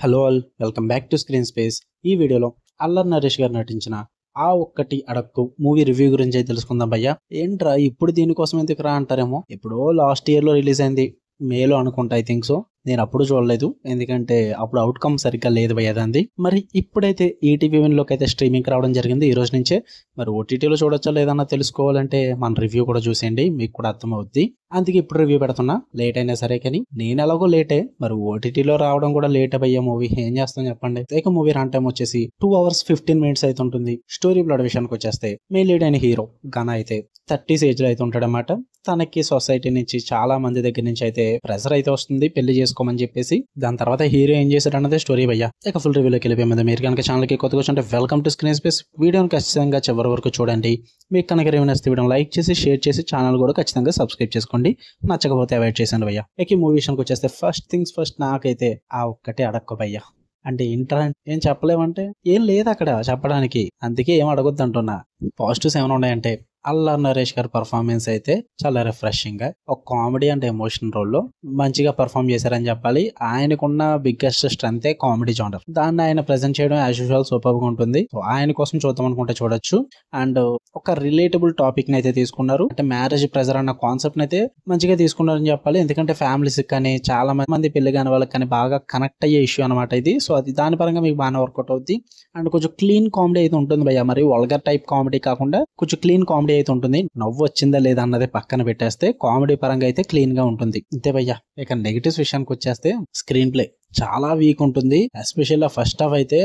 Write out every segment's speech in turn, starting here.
Hello all, welcome back to screen space. ఈ వీడియోలో అల్లరి నరేష్ గారు నటించిన ఆ ఒక్కటి అడక్కు మూవీ రివ్యూ గురించి అయితే తెలుసుకుందాం. భయ్యా ఏంట్రా ఇప్పుడు దీనికోసం ఎందుకు రా అంటారేమో, ఎప్పుడో లాస్ట్ ఇయర్ లో రిలీజ్ అయింది, మేలో అనుకుంటా. I think so. నేను అప్పుడు చూడలేదు, ఎందుకంటే అప్పుడు అవుట్కమ్ సరిగ్గా లేదు భయ్యా దాన్ని. మరి ఇప్పుడైతే ఈటీవీ లోకి అయితే స్ట్రీమింగ్ రావడం జరిగింది ఈ రోజు నుంచే. మరి ఓటీటీలో చూడొచ్చా లేదన్నా తెలుసుకోవాలంటే మన రివ్యూ కూడా చూసేయండి, మీకు కూడా అర్థమవుద్ది. అందుకే ఇప్పుడు రివ్యూ పెడుతున్నా, లేట్ అయినా సరే. కానీ నేను ఎలాగో లేటే, మరి ఓటీటీలో రావడం కూడా లేట్ అయ్యే మూవీ ఏం చేస్తాం చెప్పండి. ఇక మూవీ రన్ టైం వచ్చేసి 2 hours 15 minutes అయితే ఉంటుంది. స్టోరీ ప్లాట్ విషయానికి వచ్చేస్తే మెయిన్ లీడ్ అయిన హీరో ఘన అయితే 30s ఏజ్ లో అయితే ఉంటాడనమాట. తనకి సొసైటీ నుంచి చాలా మంది దగ్గర నుంచి అయితే ప్రెషర్ అయితే వస్తుంది పెళ్లి చేసుకోమని చెప్పేసి. దాని తర్వాత హీరో ఏం చేశాడు అన్నదే స్టోరీ భయ్యా. ఇక ఫుల్ రివ్యూలోకి వెళ్ళిపోయింది. మీరు కనుక ఛానల్ కి కొత్తగా వచ్చి వెల్కమ్ టు స్క్రీన్ స్పేస్. వీడియోని ఖచ్చితంగా చివరి వరకు చూడండి. మీకు కనుక రివ్యూ నచ్చితే వీడియో లైక్ చేసి షేర్ చేసి ఛానల్ కూడా ఖచ్చితంగా సబ్స్క్రైబ్ చేసుకోండి. నచ్చకపోతే అవాయిడ్ చేశాను భయ్యా. ఇక ఈ మూవీ విషయానికి వచ్చేస్తే ఫస్ట్ థింగ్స్ ఫస్ట్, నాకైతే ఆ ఒక్కటే అడక్కు భయ్యా. అంటే ఇంటర్ ఏం చెప్పలేమంటే ఏం లేదు అక్కడ చెప్పడానికి, అందుకే ఏం అడగొద్దు అంటున్నా. పాజిటివ్స్ ఏమైనా ఉన్నాయంటే అల్లరి నరేష్ గారి పర్ఫార్మెన్స్ అయితే చాలా రిఫ్రెషింగ్ గా ఒక కామెడీ అండ్ ఎమోషన్ రోల్ లో మంచిగా పర్ఫామ్ చేశారని చెప్పాలి. ఆయనకున్న బిగ్గెస్ట్ స్ట్రెంత్ కామెడీ జానర్, దాన్ని ఆయన ప్రెజెంట్ చేయడం యాజ్ యూజువల్ సూపర్ గా ఉంటుంది. సో ఆయన కోసం చూద్దాం అనుకుంటే చూడొచ్చు. అండ్ ఒక రిలేటబుల్ టాపిక్ ని అయితే తీసుకున్నారు, అంటే మ్యారేజ్ ప్రెజర్ అన్న కాన్సెప్ట్ అయితే మంచిగా తీసుకున్నారని చెప్పాలి. ఎందుకంటే ఫ్యామిలీస్ కానీ చాలా మంది పెళ్లి కాని వాళ్ళకి కానీ బాగా కనెక్ట్ అయ్యే ఇష్యూ అనమాట ఇది. సో అది దాని పరంగా మీకు బాగానే వర్కౌట్ అవుతుంది. అండ్ కొంచెం క్లీన్ కామెడీ అయితే ఉంటుంది భయ్యా. మరి వల్గర్ టైప్ కామెడీ కాకుండా కొంచెం క్లీన్ కామెడీ అయితే ఉంటుంది. నవ్వు వచ్చిందా లేదా అన్నది పక్కన పెట్టేస్తే కామెడీ పరంగా అయితే క్లీన్ గా ఉంటుంది అంతే భయ్యా. ఇక నెగిటివ్స్ విషయానికి వచ్చేస్తే స్క్రీన్ ప్లే చాలా వీక్ ఉంటుంది. ఎస్పెషల్ ఫస్ట్ హాఫ్ అయితే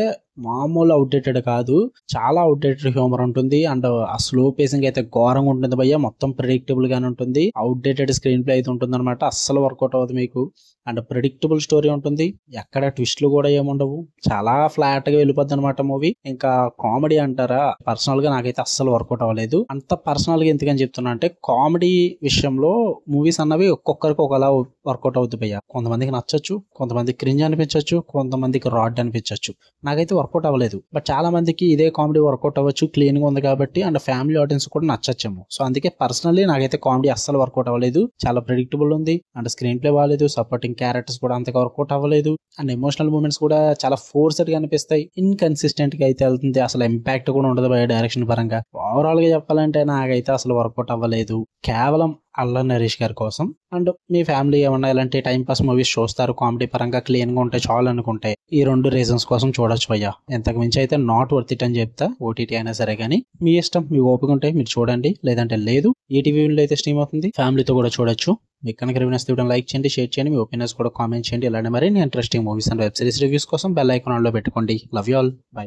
మామూలు అవుట్డేటెడ్ కాదు, చాలా అవుట్డేటెడ్ హ్యూమర్ ఉంటుంది. అండ్ ఆ స్లో పేసింగ్ అయితే ఘోరంగా ఉంటుంది భయ్యా. మొత్తం ప్రెడిక్టబుల్ గానే ఉంటుంది. అవుట్డేటెడ్ స్క్రీన్ ప్లే అయితే ఉంటుంది అనమాట. అస్సలు వర్కౌట్ అవ్వదు మీకు. అండ్ ప్రెడిక్టబుల్ స్టోరీ ఉంటుంది, ఎక్కడ ట్విస్ట్లు కూడా ఏముండవు. చాలా ఫ్లాట్ గా వెళ్ళిపోద్ది అనమాట మూవీ. ఇంకా కామెడీ అంటారా, పర్సనల్ గా నాకైతే అస్సలు వర్కౌట్ అవ్వలేదు. అంత పర్సనల్ గా ఎందుకని చెప్తున్నా అంటే, కామెడీ విషయంలో మూవీస్ అన్నవి ఒక్కొక్కరికి ఒకలా వర్కౌట్ అవుతుంది భయ్యా. కొంతమందికి నచ్చచ్చు, కొంతమందికి క్రింజ్ అనిపించవచ్చు, కొంతమందికి రాడ్ అనిపించవచ్చు. నాకైతే వర్కౌట్ అవ్వలేదు. బట్ చాలా మందికి ఇదే కామెడీ వర్కౌట్ అవ్వచ్చు, క్లీన్ గా ఉంది కాబట్టి. అండ్ ఫ్యామిలీ ఆడియన్స్ కూడా నచ్చచ్చేమో. సో అందుకే పర్సనల్లీ నాకైతే కామెడీ అస్సలు వర్కౌట్ అవ్వలేదు. చాలా ప్రెడిక్టబుల్ ఉంది. అండ్ స్క్రీన్ ప్లే బాగాలేదు, సపోర్టింగ్ క్యారెక్టర్స్ కూడా అంతగా వర్కౌట్ అవ్వలేదు. అండ్ ఎమోషనల్ మూమెంట్స్ కూడా చాలా ఫోర్స్డ్ గా అనిపిస్తాయి. ఇన్కన్సిస్టెంట్ గా అయితే వెళ్తుంది. అసలు ఇంపాక్ట్ కూడా ఉండదు బై డైరెక్షన్ పరంగా. ఓవరాల్ గా చెప్పాలంటే నాకైతే అసలు వర్కౌట్ అవ్వలేదు. కేవలం అల్లరి నరేష్ గారి కోసం. అండ్ మీ ఫ్యామిలీ ఏమన్నా ఇలాంటి టైం పాస్ మూవీస్ చూస్తారు, కామెడీ పరంగా క్లీన్ గా ఉంటే చాలు అనుకుంటే ఈ 2 రీజన్స్ కోసం చూడొచ్చు భయ్యా. ఎంతకు మించి అయితే నాట్ వర్త్ ఇట్ అని చెప్తా. ఓటీటీ అయినా సరే కానీ మీ ఇష్టం, మీ ఓపిక ఉంటే మీరు చూడండి, లేదంటే లేదు. ఈటీవీలో అయితే స్ట్రీమ్ అవుతుంది, ఫ్యామిలీతో కూడా చూడొచ్చు. మీకు కనుక రివ్యూ నచ్చితే లైక్ చేయండి, షేర్ చేయండి, మీ ఒపీనియన్స్ కూడా కామెంట్ చేయండి. ఇలాంటి మరిన్ని interesting movies and web series reviews కోసం బెల్ ఐకాన్ ఆన్ లో పెట్టుకోండి. Love you all, by.